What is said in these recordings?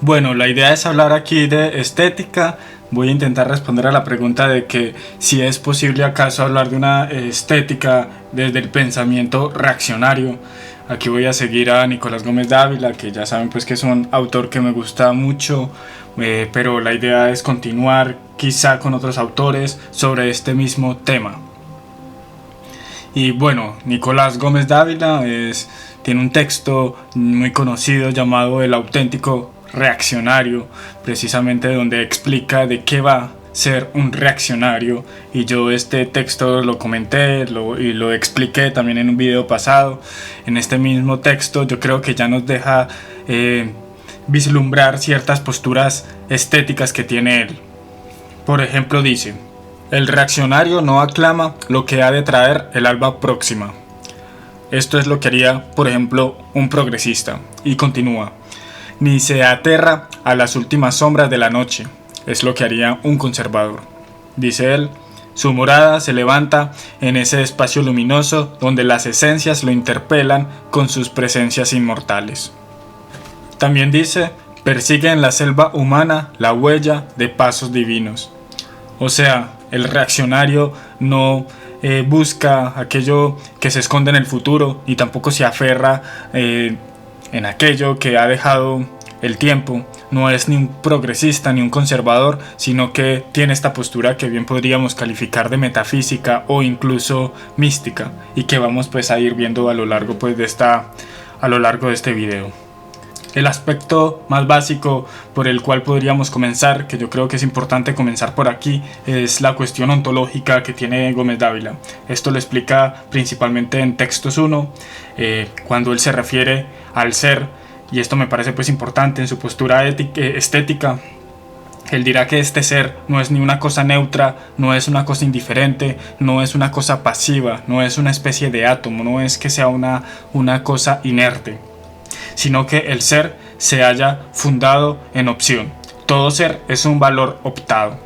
Bueno, la idea es hablar aquí de estética. Voy a intentar responder a la pregunta de que si es posible acaso hablar de una estética desde el pensamiento reaccionario. Aquí voy a seguir a Nicolás Gómez Dávila, que ya saben pues que es un autor que me gusta mucho, pero la idea es continuar quizá con otros autores sobre este mismo tema. Y bueno, Nicolás Gómez Dávila tiene un texto muy conocido llamado El auténtico reaccionario, precisamente donde explica de qué va ser un reaccionario, y yo este texto lo comenté y lo expliqué también en un video pasado. En este mismo texto yo creo que ya nos deja vislumbrar ciertas posturas estéticas que tiene él. Por ejemplo, dice: el reaccionario no aclama lo que ha de traer el alba próxima. Esto es lo que haría, por ejemplo, un progresista. Y continúa: ni se aterra a las últimas sombras de la noche. Es lo que haría un conservador. Dice él: su morada se levanta en ese espacio luminoso donde las esencias lo interpelan con sus presencias inmortales. También dice: persigue en la selva humana la huella de pasos divinos. O sea, el reaccionario no busca aquello que se esconde en el futuro, y tampoco se aferra en aquello que ha dejado el tiempo. No es ni un progresista ni un conservador, sino que tiene esta postura que bien podríamos calificar de metafísica o incluso mística, y que vamos pues a ir viendo a lo largo pues de este video. El aspecto más básico por el cual podríamos comenzar, que yo creo que es importante comenzar por aquí, es la cuestión ontológica que tiene Gómez Dávila. Esto lo explica principalmente en Textos 1, cuando él se refiere al ser, y esto me parece pues importante en su postura estética. Él dirá que este ser no es ni una cosa neutra, no es una cosa indiferente, no es una cosa pasiva, no es una especie de átomo, no es que sea una cosa inerte, sino que el ser se halla fundado en opción. Todo ser es un valor optado.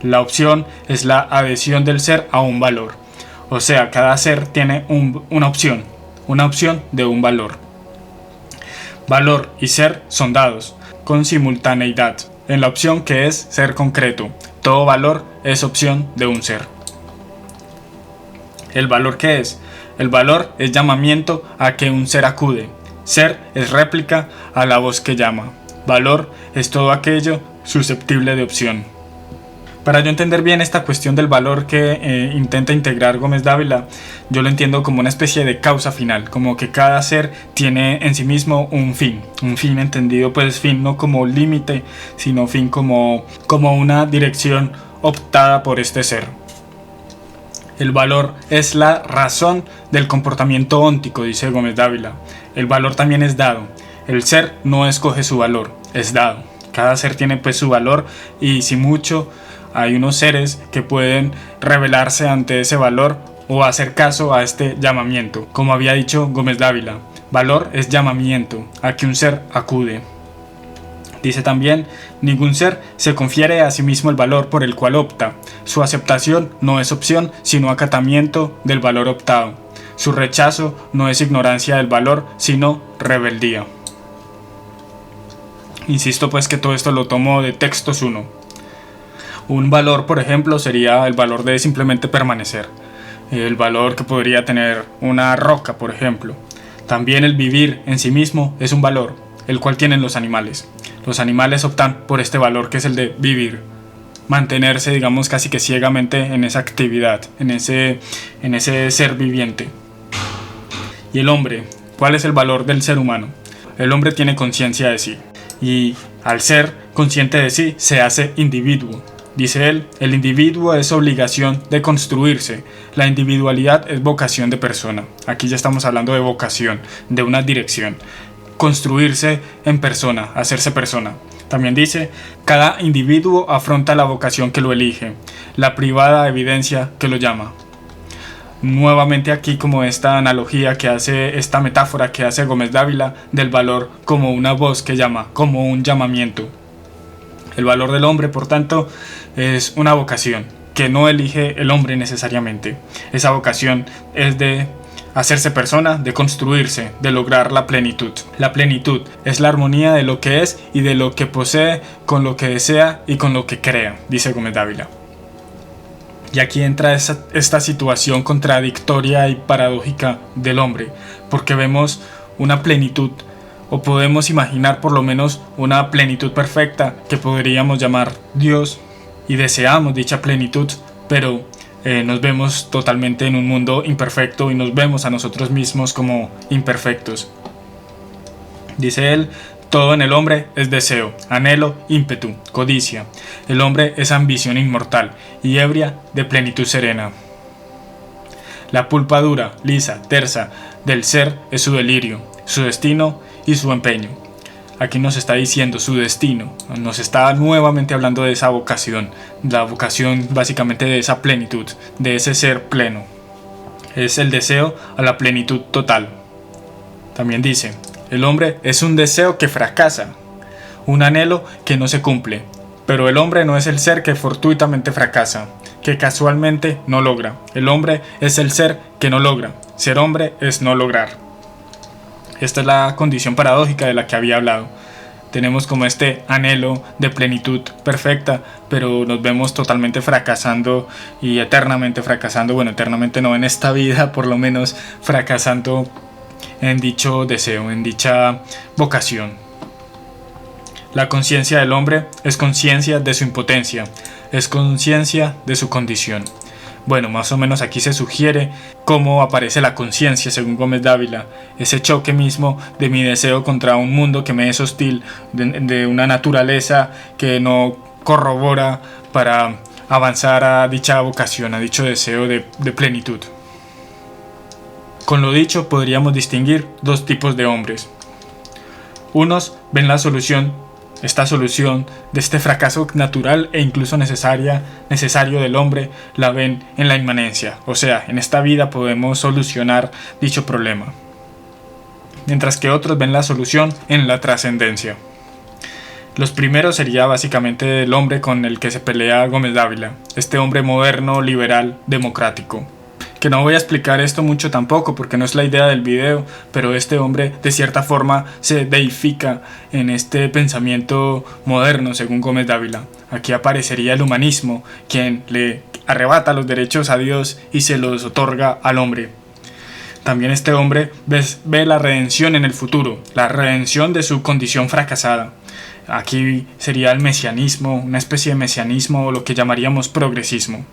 La opción es la adhesión del ser a un valor. O sea, cada ser tiene una opción de un valor. Valor y ser son dados con simultaneidad en la opción que es ser concreto. Todo valor es opción de un ser. ¿El valor qué es? El valor es llamamiento a que un ser acude. Ser es réplica a la voz que llama. Valor es todo aquello susceptible de opción. Para yo entender bien esta cuestión del valor que intenta integrar Gómez Dávila, yo lo entiendo como una especie de causa final, como que cada ser tiene en sí mismo un fin entendido pues fin no como límite, sino fin como una dirección optada por este ser. El valor es la razón del comportamiento óntico, dice Gómez Dávila. El valor también es dado. El ser no escoge su valor, es dado. Cada ser tiene pues su valor, y si mucho hay unos seres que pueden rebelarse ante ese valor o hacer caso a este llamamiento. Como había dicho Gómez Dávila, valor es llamamiento a que un ser acude. Dice también: ningún ser se confiere a sí mismo el valor por el cual opta. Su aceptación no es opción, sino acatamiento del valor optado. Su rechazo no es ignorancia del valor, sino rebeldía. Insisto pues que todo esto lo tomo de Textos 1. Un valor, por ejemplo, sería el valor de simplemente permanecer. El valor que podría tener una roca, por ejemplo. También el vivir en sí mismo es un valor, el cual tienen los animales. Los animales optan por este valor que es el de vivir, mantenerse, digamos, casi que ciegamente en esa actividad, en ese ser viviente. ¿Y el hombre? ¿Cuál es el valor del ser humano? El hombre tiene conciencia de sí, y al ser consciente de sí se hace individuo. Dice él: el individuo es obligación de construirse, la individualidad es vocación de persona. Aquí ya estamos hablando de vocación, de una dirección. Construirse en persona, hacerse persona. También dice: cada individuo afronta la vocación que lo elige, la privada evidencia que lo llama. Nuevamente aquí como esta analogía que hace, esta metáfora que hace Gómez Dávila del valor como una voz que llama, como un llamamiento. El valor del hombre, por tanto, es una vocación que no elige el hombre necesariamente. Esa vocación es de hacerse persona, de construirse, de lograr la plenitud. La plenitud es la armonía de lo que es y de lo que posee con lo que desea y con lo que crea, dice Gómez Dávila. Y aquí entra esta situación contradictoria y paradójica del hombre, porque vemos una plenitud, o podemos imaginar por lo menos una plenitud perfecta que podríamos llamar Dios, y deseamos dicha plenitud, pero nos vemos totalmente en un mundo imperfecto y nos vemos a nosotros mismos como imperfectos. Dice él: todo en el hombre es deseo, anhelo, ímpetu, codicia. El hombre es ambición inmortal y ebria de plenitud serena. La pulpa dura, lisa, tersa del ser es su delirio, su destino y su empeño. Aquí nos está diciendo su destino, nos está nuevamente hablando de esa vocación, la vocación básicamente de esa plenitud, de ese ser pleno. Es el deseo a la plenitud total. También dice: el hombre es un deseo que fracasa, un anhelo que no se cumple, pero el hombre no es el ser que fortuitamente fracasa, que casualmente no logra. El hombre es el ser que no logra. Ser hombre es no lograr. Esta es la condición paradójica de la que había hablado. Tenemos como este anhelo de plenitud perfecta, pero nos vemos totalmente fracasando y eternamente fracasando. Bueno, eternamente no, en esta vida por lo menos fracasando en dicho deseo, en dicha vocación. La conciencia del hombre es conciencia de su impotencia, es conciencia de su condición. Bueno, más o menos aquí se sugiere cómo aparece la conciencia según Gómez Dávila, ese choque mismo de mi deseo contra un mundo que me es hostil, de una naturaleza que no corrobora para avanzar a dicha vocación, a dicho deseo de plenitud. Con lo dicho podríamos distinguir dos tipos de hombres. Unos ven esta solución de este fracaso natural e incluso necesario del hombre, la ven en la inmanencia, o sea, en esta vida podemos solucionar dicho problema. Mientras que otros ven la solución en la trascendencia. Los primeros sería básicamente el hombre con el que se pelea Gómez Dávila, este hombre moderno, liberal, democrático. Que no voy a explicar esto mucho tampoco porque no es la idea del video, pero este hombre de cierta forma se deifica en este pensamiento moderno según Gómez Dávila. Aquí aparecería el humanismo, quien le arrebata los derechos a Dios y se los otorga al hombre. También este hombre ve la redención en el futuro, la redención de su condición fracasada. Aquí sería el mesianismo, una especie de mesianismo o lo que llamaríamos progresismo.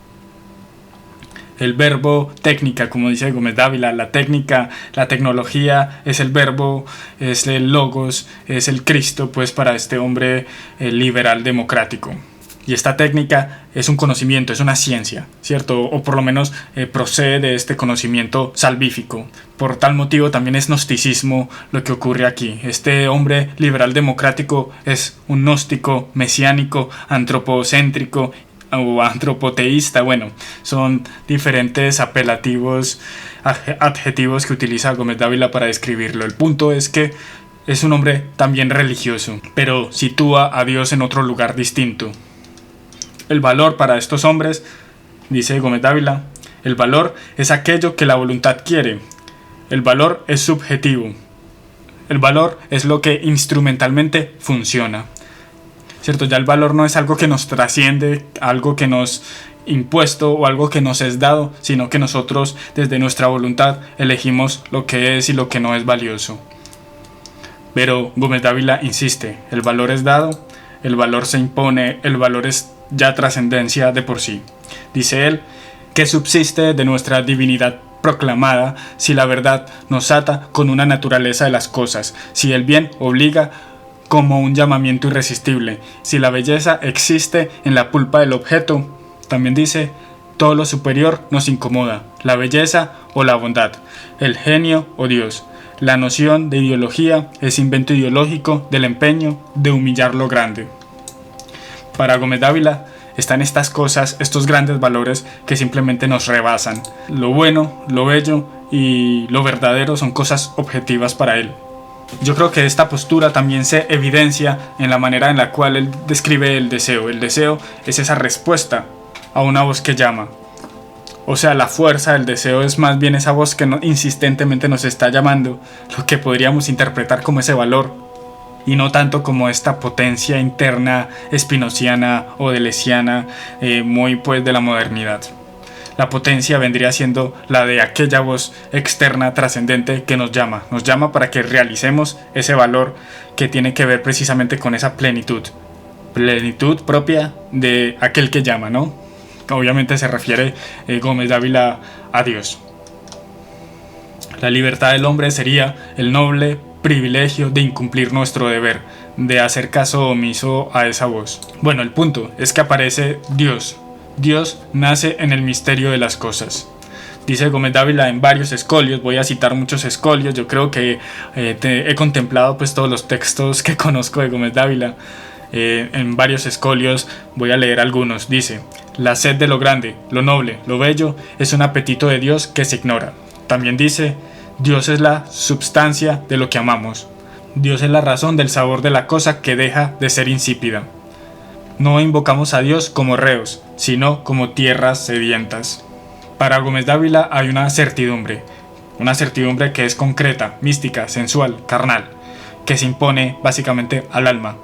El verbo técnica, como dice Gómez Dávila, la técnica, la tecnología es el verbo, es el logos, es el Cristo, pues para este hombre liberal democrático. Y esta técnica es un conocimiento, es una ciencia, ¿cierto? O por lo menos procede de este conocimiento salvífico. Por tal motivo también es gnosticismo lo que ocurre aquí. Este hombre liberal democrático es un gnóstico, mesiánico, antropocéntrico o antropoteísta. Bueno, son diferentes apelativos, adjetivos que utiliza Gómez Dávila para describirlo. El punto es que es un hombre también religioso, pero sitúa a Dios en otro lugar distinto. El valor para estos hombres, dice Gómez Dávila, el valor es aquello que la voluntad quiere. El valor es subjetivo. El valor es lo que instrumentalmente funciona. ¿Cierto? Ya el valor no es algo que nos trasciende, algo que nos impuesto o algo que nos es dado, sino que nosotros desde nuestra voluntad elegimos lo que es y lo que no es valioso. Pero Gómez Dávila insiste, el valor es dado, el valor se impone, el valor es ya trascendencia de por sí. Dice él, que subsiste de nuestra divinidad proclamada si la verdad nos ata con una naturaleza de las cosas, si el bien obliga como un llamamiento irresistible, si la belleza existe en la pulpa del objeto. También dice, todo lo superior nos incomoda, la belleza o la bondad, el genio o Dios. La noción de ideología es invento ideológico del empeño de humillar lo grande. Para Gómez Dávila están estas cosas, estos grandes valores que simplemente nos rebasan. Lo bueno, lo bello y lo verdadero son cosas objetivas para él. Yo creo que esta postura también se evidencia en la manera en la cual él describe el deseo. El deseo es esa respuesta a una voz que llama. O sea, la fuerza del deseo es más bien esa voz que insistentemente nos está llamando, lo que podríamos interpretar como ese valor, y no tanto como esta potencia interna spinociana o deleuziana, muy pues de la modernidad. La potencia vendría siendo la de aquella voz externa trascendente que nos llama para que realicemos ese valor que tiene que ver precisamente con esa plenitud propia de aquel que llama, ¿no? Obviamente se refiere Gómez Dávila a Dios. La libertad del hombre sería el noble privilegio de incumplir nuestro deber, de hacer caso omiso a esa voz. Bueno, el punto es que aparece Dios. Dios nace en el misterio de las cosas. Dice Gómez Dávila en varios escolios, voy a citar muchos escolios, yo creo que he contemplado pues todos los textos que conozco de Gómez Dávila. En varios escolios voy a leer algunos. Dice: la sed de lo grande, lo noble, lo bello es un apetito de Dios que se ignora. También dice: Dios es la substancia de lo que amamos. Dios es la razón del sabor de la cosa que deja de ser insípida. No invocamos a Dios como reos, sino como tierras sedientas. Para Gómez Dávila hay una certidumbre que es concreta, mística, sensual, carnal, que se impone básicamente al alma.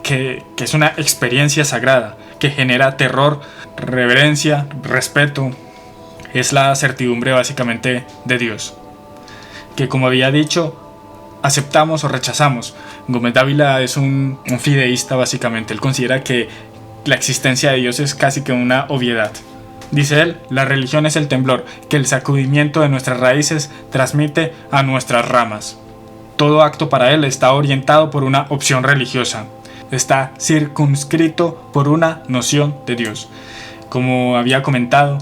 Que es una experiencia sagrada, que genera terror, reverencia, respeto. Es la certidumbre básicamente de Dios, que como había dicho, aceptamos o rechazamos. Gómez Dávila es un fideísta básicamente, él considera que la existencia de Dios es casi que una obviedad. Dice él: la religión es el temblor que el sacudimiento de nuestras raíces transmite a nuestras ramas. Todo acto para él está orientado por una opción religiosa. Está circunscrito por una noción de Dios. Como había comentado,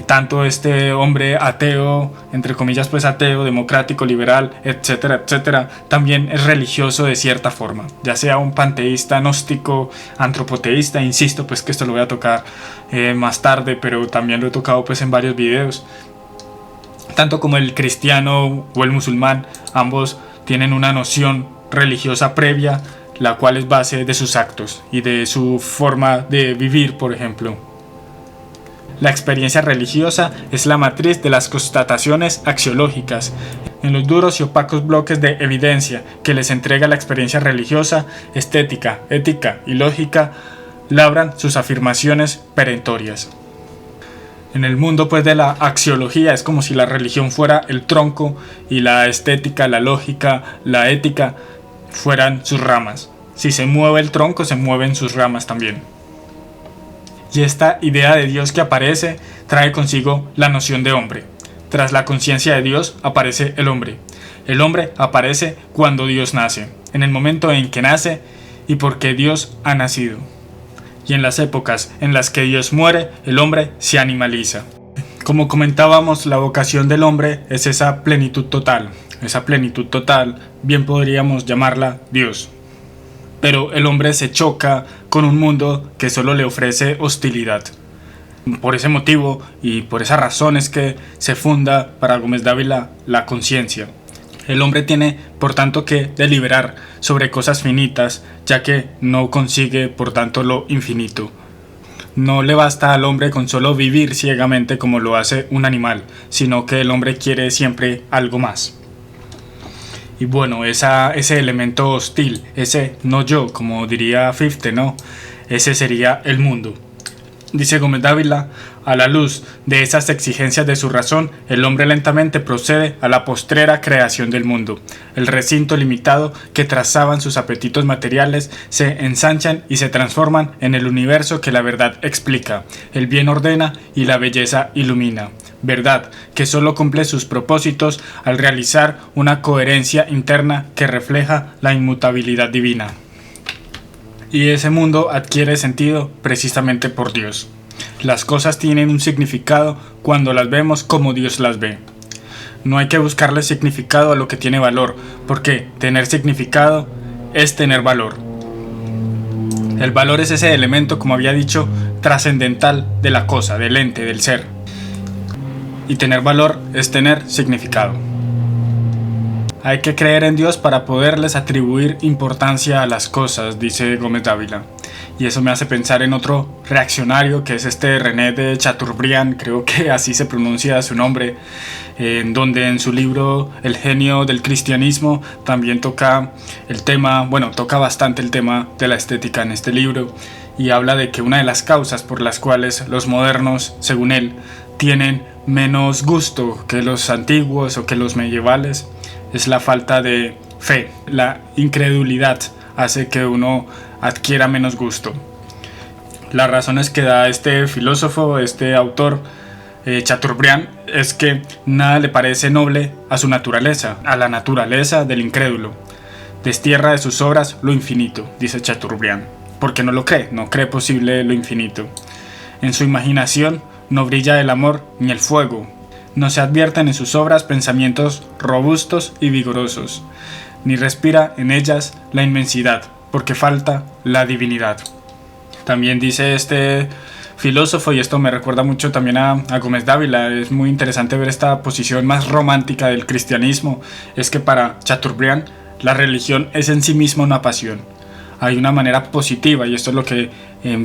tanto este hombre ateo, entre comillas pues ateo, democrático, liberal, etcétera, etcétera, también es religioso de cierta forma, ya sea un panteísta, gnóstico, antropoteísta, insisto pues que esto lo voy a tocar más tarde, pero también lo he tocado pues en varios videos. Tanto como el cristiano o el musulmán, ambos tienen una noción religiosa previa, la cual es base de sus actos y de su forma de vivir, por ejemplo. La experiencia religiosa es la matriz de las constataciones axiológicas. En los duros y opacos bloques de evidencia que les entrega la experiencia religiosa, estética, ética y lógica, labran sus afirmaciones perentorias. En el mundo pues de la axiología es como si la religión fuera el tronco y la estética, la lógica, la ética fueran sus ramas. Si se mueve el tronco, se mueven sus ramas también. Y esta idea de Dios que aparece trae consigo la noción de hombre. Tras la conciencia de Dios aparece el hombre. El hombre aparece cuando Dios nace, en el momento en que nace y porque Dios ha nacido. Y en las épocas en las que Dios muere, el hombre se animaliza. Como comentábamos, la vocación del hombre es esa plenitud total. Esa plenitud total, bien podríamos llamarla Dios. Pero el hombre se choca con un mundo que solo le ofrece hostilidad. Por ese motivo y por esa razón es que se funda para Gómez Dávila la conciencia. El hombre tiene, por tanto, que deliberar sobre cosas finitas, ya que no consigue, por tanto, lo infinito. No le basta al hombre con solo vivir ciegamente como lo hace un animal, sino que el hombre quiere siempre algo más. Y bueno, ese elemento hostil, ese no yo, como diría Fichte, ¿no? Ese sería el mundo. Dice Gómez Dávila: a la luz de esas exigencias de su razón, el hombre lentamente procede a la postrera creación del mundo. El recinto limitado que trazaban sus apetitos materiales se ensanchan y se transforman en el universo que la verdad explica, el bien ordena y la belleza ilumina. Verdad que solo cumple sus propósitos al realizar una coherencia interna que refleja la inmutabilidad divina. Y ese mundo adquiere sentido precisamente por Dios. Las cosas tienen un significado cuando las vemos como Dios las ve. No hay que buscarle significado a lo que tiene valor, porque tener significado es tener valor. El valor es ese elemento, como había dicho, trascendental de la cosa, del ente, del ser. Y tener valor es tener significado. Hay que creer en Dios para poderles atribuir importancia a las cosas, dice Gómez Dávila. Y eso me hace pensar en otro reaccionario, que es este René de Chateaubriand, creo que así se pronuncia su nombre, en donde en su libro El genio del cristianismo también toca el tema, bueno, toca bastante el tema de la estética en este libro, y habla de que una de las causas por las cuales los modernos, según él, tienen menos gusto que los antiguos o que los medievales es la falta de fe. La incredulidad hace que uno adquiera menos gusto. Las razones que da este filósofo, este autor, Chateaubriand, es que nada le parece noble a su naturaleza, a la naturaleza del incrédulo. Destierra de sus obras lo infinito, dice Chateaubriand, porque no lo cree, no cree posible lo infinito. En su imaginación no brilla el amor ni el fuego. No se advierten en sus obras pensamientos robustos y vigorosos, ni respira en ellas la inmensidad, porque falta la divinidad. También dice este filósofo, y esto me recuerda mucho también a Gómez Dávila, es muy interesante ver esta posición más romántica del cristianismo, es que para Chateaubriand la religión es en sí misma una pasión. Hay una manera positiva, y esto es lo que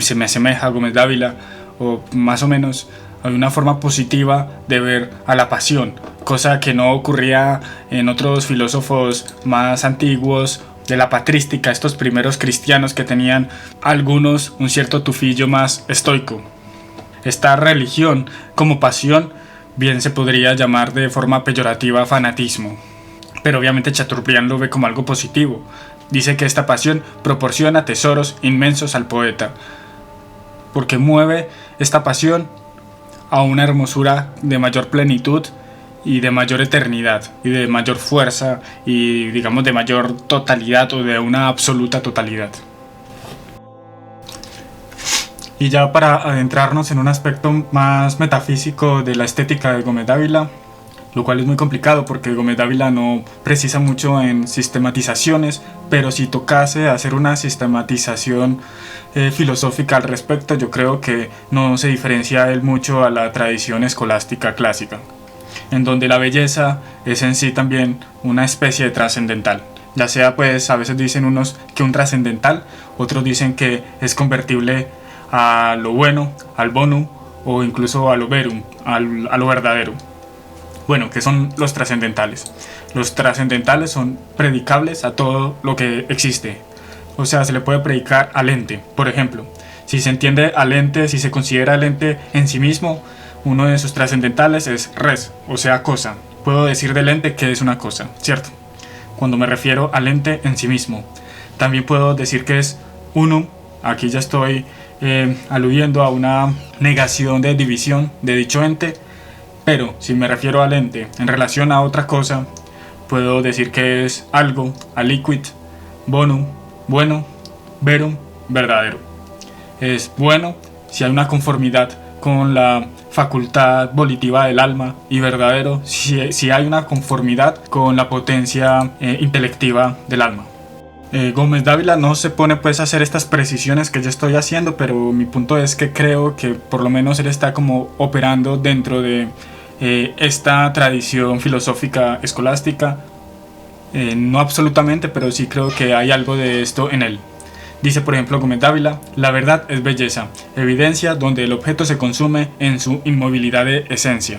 se me asemeja a Gómez Dávila, o más o menos hay una forma positiva de ver a la pasión, cosa que no ocurría en otros filósofos más antiguos de la patrística, estos primeros cristianos que tenían algunos un cierto tufillo más estoico. Esta religión como pasión bien se podría llamar de forma peyorativa fanatismo, pero obviamente Chateaubriand lo ve como algo positivo. Dice que esta pasión proporciona tesoros inmensos al poeta, porque mueve esta pasión a una hermosura de mayor plenitud y de mayor eternidad y de mayor fuerza y digamos de mayor totalidad o de una absoluta totalidad. Y ya para adentrarnos en un aspecto más metafísico de la estética de Gómez Dávila, lo cual es muy complicado porque Gómez Dávila no precisa mucho en sistematizaciones, pero si tocase hacer una sistematización filosófica al respecto, yo creo que no se diferencia él mucho a la tradición escolástica clásica, en donde la belleza es en sí también una especie de trascendental. Ya sea pues a veces dicen unos que un trascendental, otros dicen que es convertible a lo bueno, al bonum o incluso a lo verum, a lo verdadero. Bueno, ¿qué son los trascendentales? Los trascendentales son predicables a todo lo que existe. O sea, se le puede predicar al ente. Por ejemplo, si se entiende al ente, si se considera al ente en sí mismo, uno de sus trascendentales es res, o sea, cosa. Puedo decir del ente que es una cosa, ¿cierto? Cuando me refiero al ente en sí mismo. También puedo decir que es unum. Aquí ya estoy aludiendo a una negación de división de dicho ente. Pero si me refiero al ente en relación a otra cosa, puedo decir que es algo, aliquid, bonum, bueno, verum, verdadero. Es bueno si hay una conformidad con la facultad volitiva del alma, y verdadero si hay una conformidad con la potencia intelectiva del alma. Gómez Dávila no se pone pues a hacer estas precisiones que yo estoy haciendo, pero mi punto es que creo que por lo menos él está como operando dentro de esta tradición filosófica escolástica, no absolutamente, pero sí creo que hay algo de esto en él. Dice por ejemplo Gómez Dávila: la verdad es belleza, evidencia donde el objeto se consume en su inmovilidad de esencia.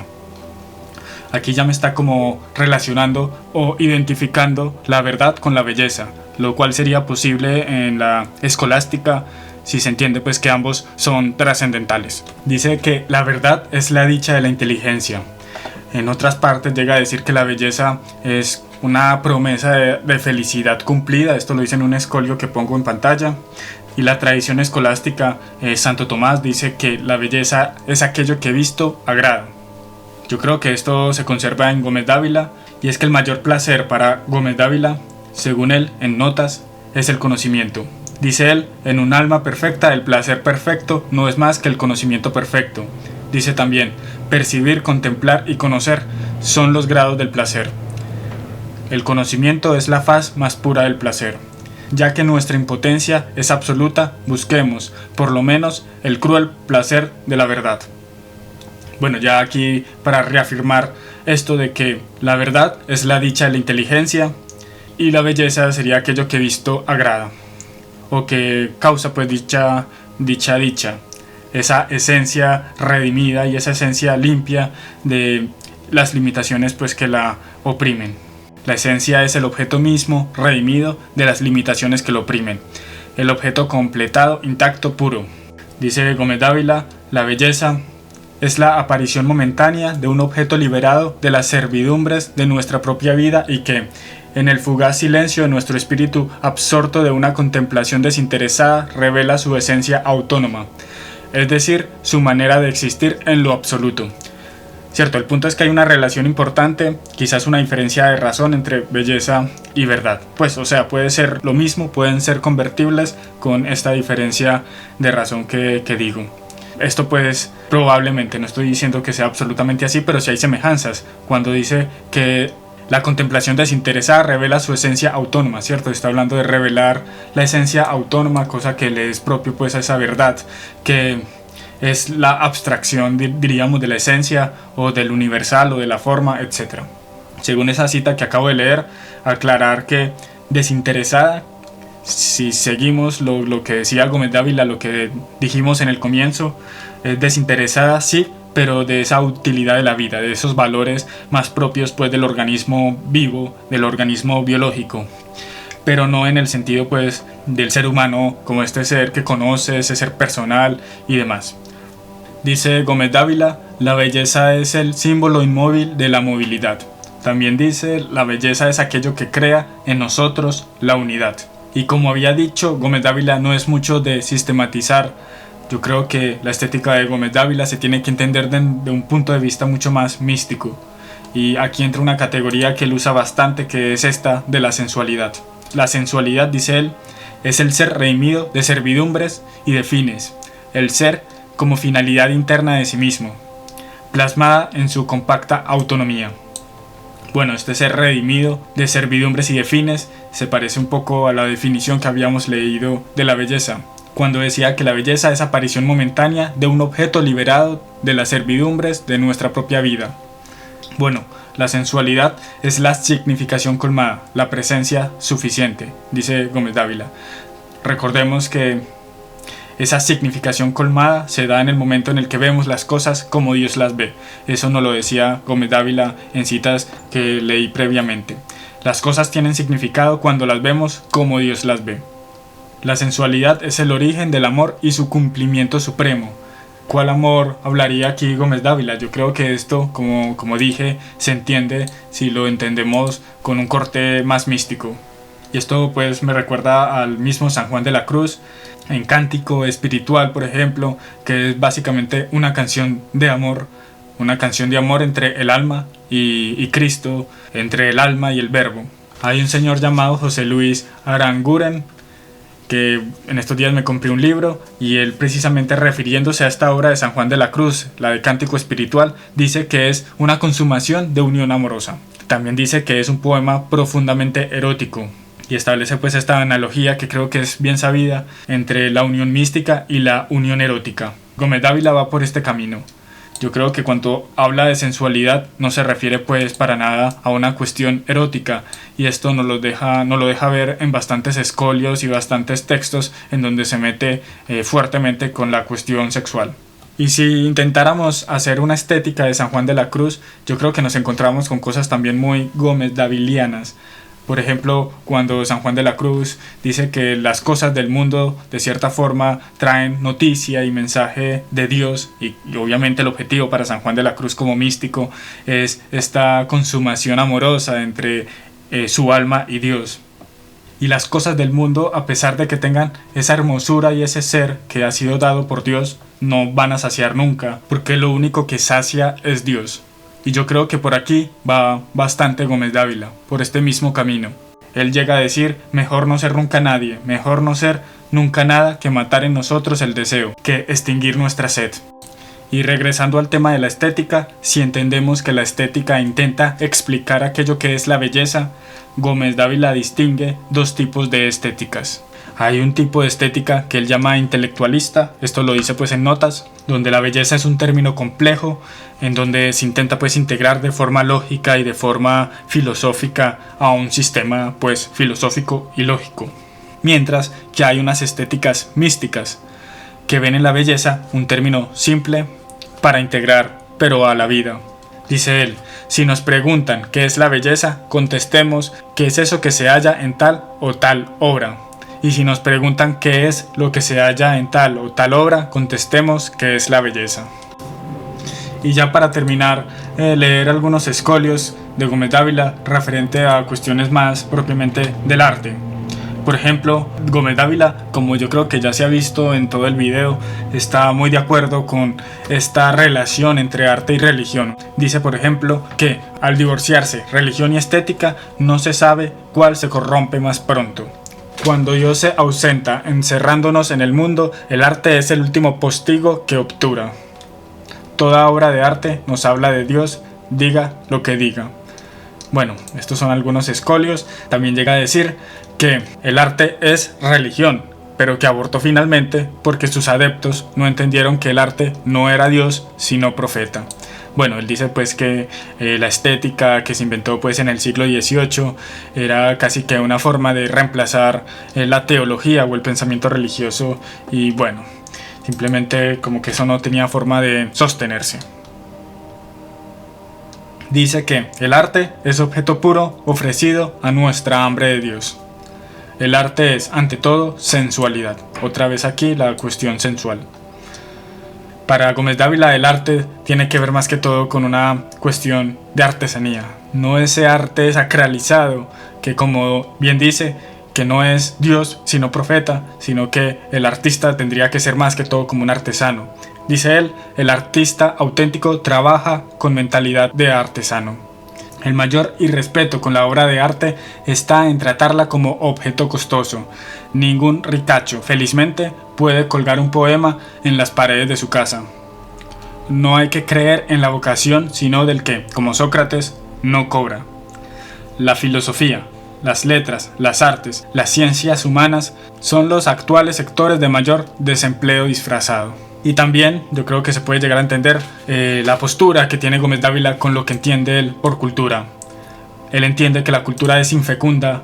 Aquí ya me está como relacionando o identificando la verdad con la belleza, lo cual sería posible en la escolástica si se entiende pues que ambos son trascendentales. Dice que la verdad es la dicha de la inteligencia. En otras partes llega a decir que la belleza es una promesa de felicidad cumplida. Esto lo dice en un escolio que pongo en pantalla. Y la tradición escolástica, Santo Tomás dice que la belleza es aquello que visto agrada. Yo creo que esto se conserva en Gómez Dávila, y es que el mayor placer para Gómez Dávila, según él en notas, es el conocimiento. Dice él: en un alma perfecta el placer perfecto no es más que el conocimiento perfecto. Dice también: percibir, contemplar y conocer son los grados del placer. El conocimiento es la faz más pura del placer. Ya que nuestra impotencia es absoluta, busquemos, por lo menos, el cruel placer de la verdad. Bueno, ya aquí para reafirmar esto de que la verdad es la dicha de la inteligencia y la belleza sería aquello que visto agrada o que causa pues dicha, esa esencia redimida y esa esencia limpia de las limitaciones pues que la oprimen. La esencia es el objeto mismo redimido de las limitaciones que lo oprimen, el objeto completado, intacto, puro. Dice Gómez Dávila, la belleza es la aparición momentánea de un objeto liberado de las servidumbres de nuestra propia vida y que, en el fugaz silencio de nuestro espíritu absorto de una contemplación desinteresada, revela su esencia autónoma, es decir, su manera de existir en lo absoluto. Cierto, el punto es que hay una relación importante, quizás una diferencia de razón entre belleza y verdad. Pues, o sea, puede ser lo mismo, pueden ser convertibles con esta diferencia de razón que digo. Esto pues probablemente, no estoy diciendo que sea absolutamente así, pero sí hay semejanzas. Cuando dice que la contemplación desinteresada revela su esencia autónoma, ¿cierto? Está hablando de revelar la esencia autónoma, cosa que le es propio pues a esa verdad, que es la abstracción, diríamos, de la esencia o del universal o de la forma, etc. Según esa cita que acabo de leer, aclarar que desinteresada, si seguimos lo que decía Gómez Dávila, lo que dijimos en el comienzo, desinteresada sí, pero de esa utilidad de la vida, de esos valores más propios pues del organismo vivo, del organismo biológico, pero no en el sentido pues del ser humano como este ser que conoce, ese ser personal y demás. Dice Gómez Dávila, la belleza es el símbolo inmóvil de la movilidad. También dice, la belleza es aquello que crea en nosotros la unidad. Y como había dicho, Gómez Dávila no es mucho de sistematizar. Yo creo que la estética de Gómez Dávila se tiene que entender de un punto de vista mucho más místico. Y aquí entra una categoría que él usa bastante, que es esta de la sensualidad. La sensualidad, dice él, es el ser redimido de servidumbres y de fines. El ser como finalidad interna de sí mismo, plasmada en su compacta autonomía. Bueno, este ser redimido de servidumbres y de fines se parece un poco a la definición que habíamos leído de la belleza, cuando decía que la belleza es aparición momentánea de un objeto liberado de las servidumbres de nuestra propia vida. Bueno, la sensualidad es la significación colmada, la presencia suficiente, dice Gómez Dávila. Recordemos que esa significación colmada se da en el momento en el que vemos las cosas como Dios las ve. Eso nos lo decía Gómez Dávila en citas que leí previamente. Las cosas tienen significado cuando las vemos como Dios las ve. La sensualidad es el origen del amor y su cumplimiento supremo. ¿Cuál amor hablaría aquí Gómez Dávila? Yo creo que esto, como dije, se entiende si lo entendemos con un corte más místico. Y esto pues me recuerda al mismo San Juan de la Cruz, en Cántico Espiritual, por ejemplo, que es básicamente una canción de amor entre el alma y Cristo, entre el alma y el verbo. Hay un señor llamado José Luis Aranguren, que en estos días me compré un libro, y él, precisamente refiriéndose a esta obra de San Juan de la Cruz, la de Cántico Espiritual, dice que es una consumación de unión amorosa. También dice que es un poema profundamente erótico, y establece pues esta analogía que creo que es bien sabida entre la unión mística y la unión erótica. Gómez Dávila va por este camino. Yo creo que cuando habla de sensualidad no se refiere pues para nada a una cuestión erótica, y esto nos lo deja ver en bastantes escolios y bastantes textos en donde se mete fuertemente con la cuestión sexual. Y si intentáramos hacer una estética de San Juan de la Cruz, yo creo que nos encontramos con cosas también muy Gómez Davilianas. Por ejemplo, cuando San Juan de la Cruz dice que las cosas del mundo de cierta forma traen noticia y mensaje de Dios, y obviamente el objetivo para San Juan de la Cruz como místico es esta consumación amorosa entre su alma y Dios. Y las cosas del mundo, a pesar de que tengan esa hermosura y ese ser que ha sido dado por Dios, no van a saciar nunca, porque lo único que sacia es Dios. Y yo creo que por aquí va bastante Gómez Dávila, por este mismo camino. Él llega a decir, mejor no ser nunca nadie, mejor no ser nunca nada que matar en nosotros el deseo, que extinguir nuestra sed. Y regresando al tema de la estética, si entendemos que la estética intenta explicar aquello que es la belleza, Gómez Dávila distingue dos tipos de estéticas. Hay un tipo de estética que él llama intelectualista, esto lo dice pues en notas, donde la belleza es un término complejo, en donde se intenta pues integrar de forma lógica y de forma filosófica a un sistema pues filosófico y lógico. Mientras que hay unas estéticas místicas, que ven en la belleza un término simple para integrar, pero a la vida. Dice él, si nos preguntan qué es la belleza, contestemos qué es eso que se halla en tal o tal obra. Y si nos preguntan qué es lo que se halla en tal o tal obra, contestemos qué es la belleza. Y ya para terminar, leer algunos escolios de Gómez Dávila referente a cuestiones más propiamente del arte. Por ejemplo, Gómez Dávila, como yo creo que ya se ha visto en todo el video, está muy de acuerdo con esta relación entre arte y religión. Dice, por ejemplo, que al divorciarse religión y estética, no se sabe cuál se corrompe más pronto. Cuando Dios se ausenta encerrándonos en el mundo, el arte es el último postigo que obtura. Toda obra de arte nos habla de Dios, diga lo que diga. Bueno, estos son algunos escolios. También llega a decir que el arte es religión, pero que abortó finalmente porque sus adeptos no entendieron que el arte no era Dios, sino profeta. Bueno, él dice pues que la estética que se inventó pues en el siglo XVIII era casi que una forma de reemplazar la teología o el pensamiento religioso y bueno, simplemente como que eso no tenía forma de sostenerse. Dice que el arte es objeto puro ofrecido a nuestra hambre de Dios. El arte es, ante todo, sensualidad. Otra vez aquí la cuestión sensual. Para Gómez Dávila el arte tiene que ver más que todo con una cuestión de artesanía. No ese arte sacralizado que, como bien dice, que no es Dios sino profeta, sino que el artista tendría que ser más que todo como un artesano. Dice él, el artista auténtico trabaja con mentalidad de artesano. El mayor irrespeto con la obra de arte está en tratarla como objeto costoso. Ningún ricacho, felizmente, puede colgar un poema en las paredes de su casa. No hay que creer en la vocación, sino del que, como Sócrates, no cobra. La filosofía, las letras, las artes, las ciencias humanas son los actuales sectores de mayor desempleo disfrazado. Y también yo creo que se puede llegar a entender la postura que tiene Gómez Dávila con lo que entiende él por cultura. Él entiende que la cultura es infecunda,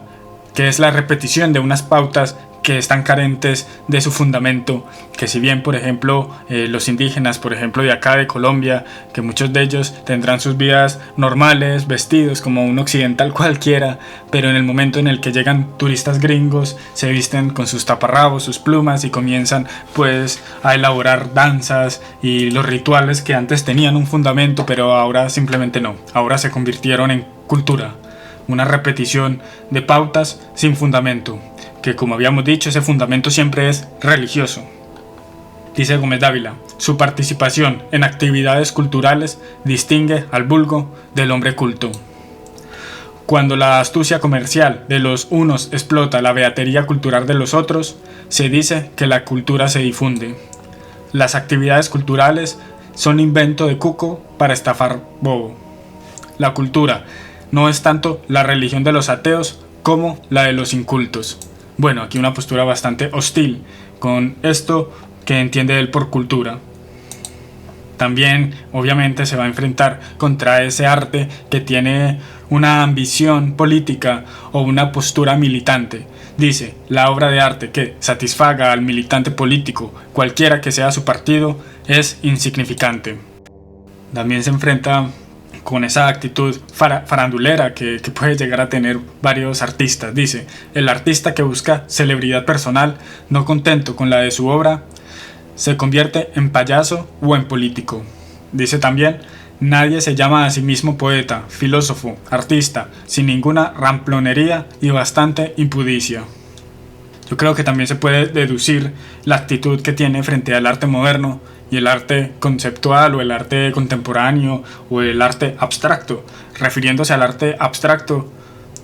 que es la repetición de unas pautas que están carentes de su fundamento, que si bien por ejemplo los indígenas, por ejemplo de acá de Colombia, que muchos de ellos tendrán sus vidas normales, vestidos como un occidental cualquiera, pero en el momento en el que llegan turistas gringos se visten con sus taparrabos, sus plumas y comienzan pues a elaborar danzas y los rituales que antes tenían un fundamento pero ahora simplemente no, ahora se convirtieron en cultura, una repetición de pautas sin fundamento, que como habíamos dicho ese fundamento siempre es religioso. Dice Gómez Dávila, su participación en actividades culturales distingue al vulgo del hombre culto. Cuando la astucia comercial de los unos explota la beatería cultural de los otros, se dice que la cultura se difunde. Las actividades culturales son invento de cuco para estafar bobo. La cultura no es tanto la religión de los ateos como la de los incultos. Bueno, aquí una postura bastante hostil con esto que entiende él por cultura. También, obviamente, se va a enfrentar contra ese arte que tiene una ambición política o una postura militante. Dice, la obra de arte que satisfaga al militante político, cualquiera que sea su partido, es insignificante. También se enfrenta con esa actitud farandulera que puede llegar a tener varios artistas. Dice, el artista que busca celebridad personal, no contento con la de su obra, se convierte en payaso o en político. Dice también, nadie se llama a sí mismo poeta, filósofo, artista, sin ninguna ramplonería y bastante impudicia. Yo creo que también se puede deducir la actitud que tiene frente al arte moderno y el arte conceptual o el arte contemporáneo o el arte abstracto. Refiriéndose al arte abstracto,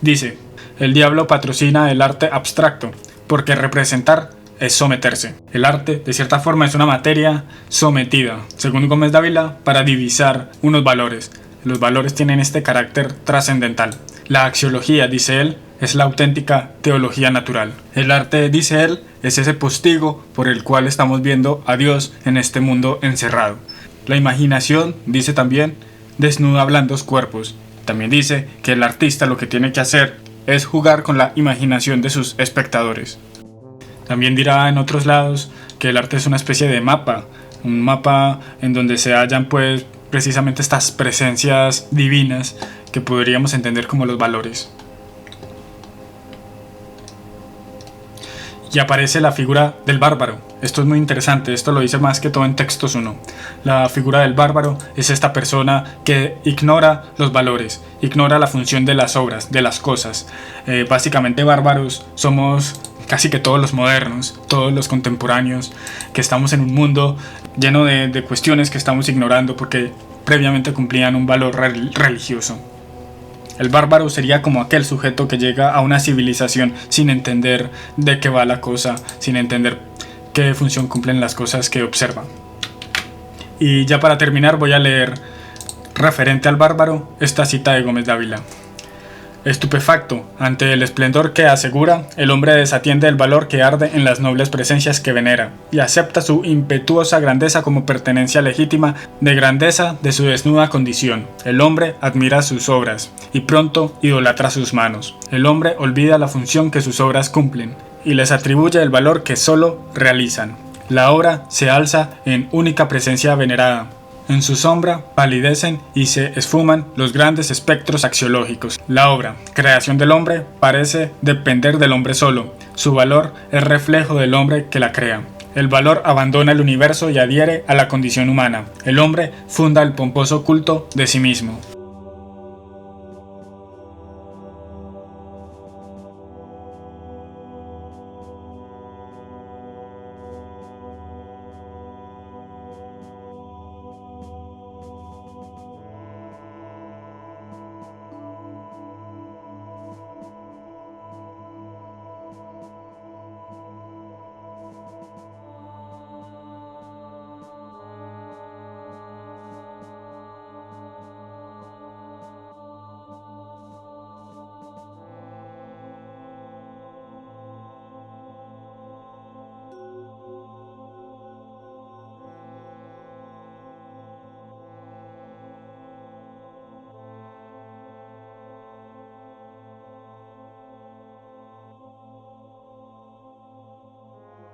dice, el diablo patrocina el arte abstracto, porque representar es someterse. El arte, de cierta forma, es una materia sometida, según Gómez Dávila, para divisar unos valores. Los valores tienen este carácter trascendental. La axiología, dice él, es la auténtica teología natural. El arte, dice él, es ese postigo por el cual estamos viendo a Dios en este mundo encerrado. La imaginación, dice también, desnuda blandos cuerpos. También dice que el artista lo que tiene que hacer es jugar con la imaginación de sus espectadores. También dirá en otros lados que el arte es una especie de mapa, un mapa en donde se hallan pues precisamente estas presencias divinas que podríamos entender como los valores. Y aparece la figura del bárbaro. Esto es muy interesante, esto lo dice más que todo en Textos 1. La figura del bárbaro es esta persona que ignora los valores, ignora la función de las obras, de las cosas. Básicamente bárbaros somos casi que todos los modernos, todos los contemporáneos, que estamos en un mundo lleno de cuestiones que estamos ignorando porque previamente cumplían un valor religioso. El bárbaro sería como aquel sujeto que llega a una civilización sin entender de qué va la cosa, sin entender qué función cumplen las cosas que observa. Y ya para terminar voy a leer, referente al bárbaro, esta cita de Gómez Dávila. Estupefacto ante el esplendor que asegura, el hombre desatiende el valor que arde en las nobles presencias que venera, y acepta su impetuosa grandeza como pertenencia legítima de grandeza de su desnuda condición. El hombre admira sus obras, y pronto idolatra sus manos. El hombre olvida la función que sus obras cumplen, y les atribuye el valor que solo realizan. La obra se alza en única presencia venerada. En su sombra palidecen y se esfuman los grandes espectros axiológicos. La obra, creación del hombre, parece depender del hombre solo. Su valor es reflejo del hombre que la crea. El valor abandona el universo y adhiere a la condición humana. El hombre funda el pomposo culto de sí mismo.